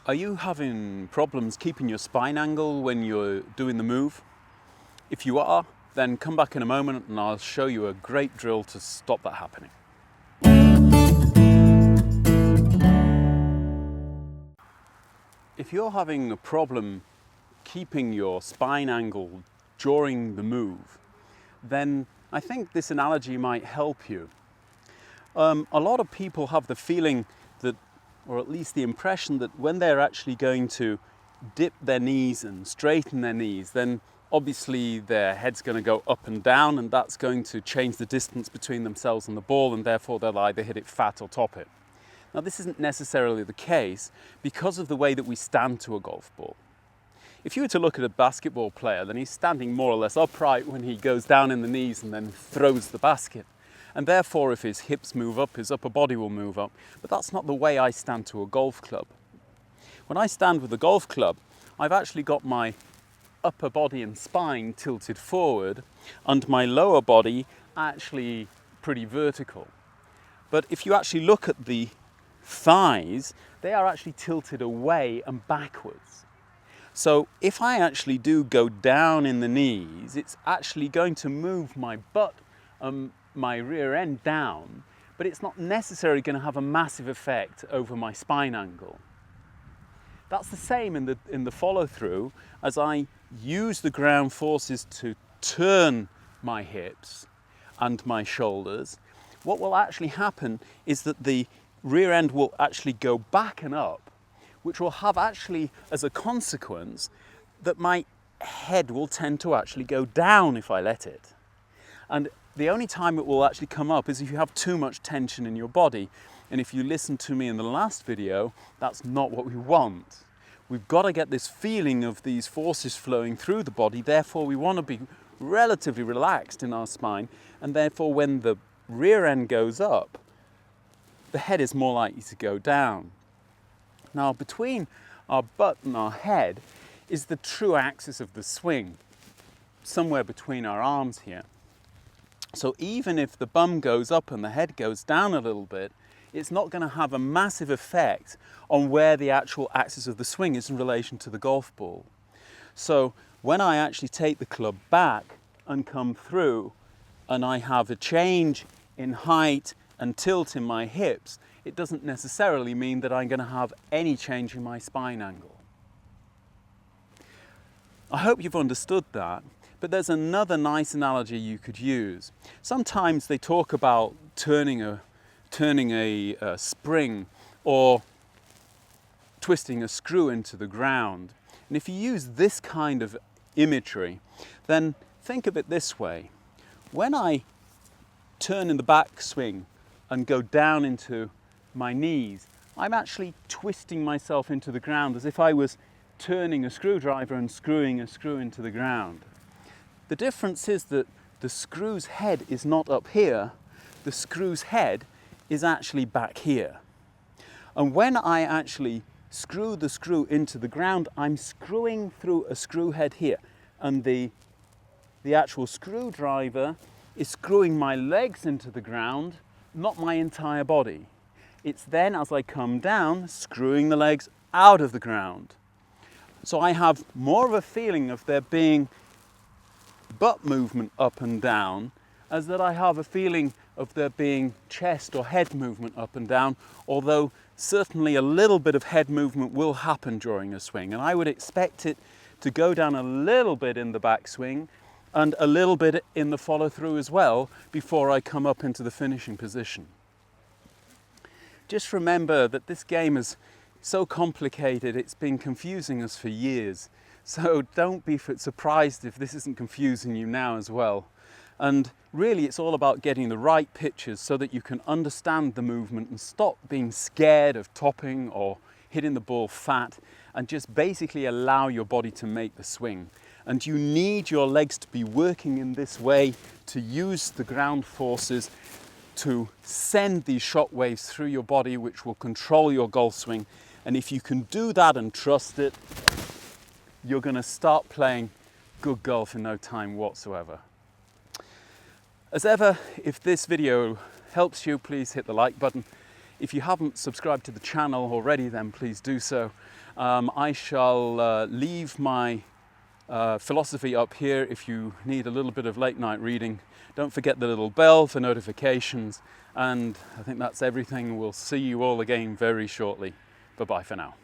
Are you having problems keeping your spine angle when you're doing the move? If you are, then come back in a moment and I'll show you a great drill to stop that happening. If you're having a problem keeping your spine angle during the move, then I think this analogy might help you. A lot of people have the feeling that, or at least the impression that when they're actually going to dip their knees and straighten their knees, then obviously their head's going to go up and down, and that's going to change the distance between themselves and the ball, and therefore they'll either hit it fat or top it. Now, this isn't necessarily the case because of the way that we stand to a golf ball. If you were to look at a basketball player, then he's standing more or less upright when he goes down in the knees and then throws the basket. And therefore, if his hips move up, his upper body will move up. But that's not the way I stand to a golf club. When I stand with a golf club, I've actually got my upper body and spine tilted forward and my lower body actually pretty vertical. But if you actually look at the thighs, they are actually tilted away and backwards. So if I actually do go down in the knees, it's actually going to move my butt, my rear end down, but it's not necessarily going to have a massive effect over my spine angle. That's the same in the follow through. As I use the ground forces to turn my hips and my shoulders, what will actually happen is that the rear end will actually go back and up, which will have actually as a consequence that my head will tend to actually go down if I let it. And the only time it will actually come up is if you have too much tension in your body. And if you listen to me in the last video, that's not what we want. We've got to get this feeling of these forces flowing through the body. Therefore, we want to be relatively relaxed in our spine. And therefore, when the rear end goes up, the head is more likely to go down. Now, between our butt and our head is the true axis of the swing, somewhere between our arms here. So even if the bum goes up and the head goes down a little bit, it's not going to have a massive effect on where the actual axis of the swing is in relation to the golf ball. So when I actually take the club back and come through and I have a change in height and tilt in my hips, it doesn't necessarily mean that I'm going to have any change in my spine angle. I hope you've understood that. But there's another nice analogy you could use. Sometimes they talk about turning a spring or twisting a screw into the ground. And if you use this kind of imagery, then think of it this way. When I turn in the backswing and go down into my knees, I'm actually twisting myself into the ground as if I was turning a screwdriver and screwing a screw into the ground. The difference is that the screw's head is not up here, the screw's head is actually back here. And when I actually screw the screw into the ground, I'm screwing through a screw head here. And the actual screwdriver is screwing my legs into the ground, not my entire body. It's then, as I come down, screwing the legs out of the ground. So I have more of a feeling of there being butt movement up and down as that I have a feeling of there being chest or head movement up and down, although certainly a little bit of head movement will happen during a swing, and I would expect it to go down a little bit in the backswing and a little bit in the follow through as well before I come up into the finishing position. Just remember that this game is so complicated, it's been confusing us for years. So don't be surprised if this isn't confusing you now as well. And really it's all about getting the right pitches so that you can understand the movement and stop being scared of topping or hitting the ball fat, and just basically allow your body to make the swing. And you need your legs to be working in this way to use the ground forces to send these shock waves through your body, which will control your golf swing. And if you can do that and trust it, you're going to start playing good golf in no time whatsoever. As ever, if this video helps you, please hit the like button. If you haven't subscribed to the channel already, then please do so. I shall leave my philosophy up here if you need a little bit of late night reading. Don't forget the little bell for notifications, and I think that's everything. We'll see you all again very shortly. Bye-bye for now.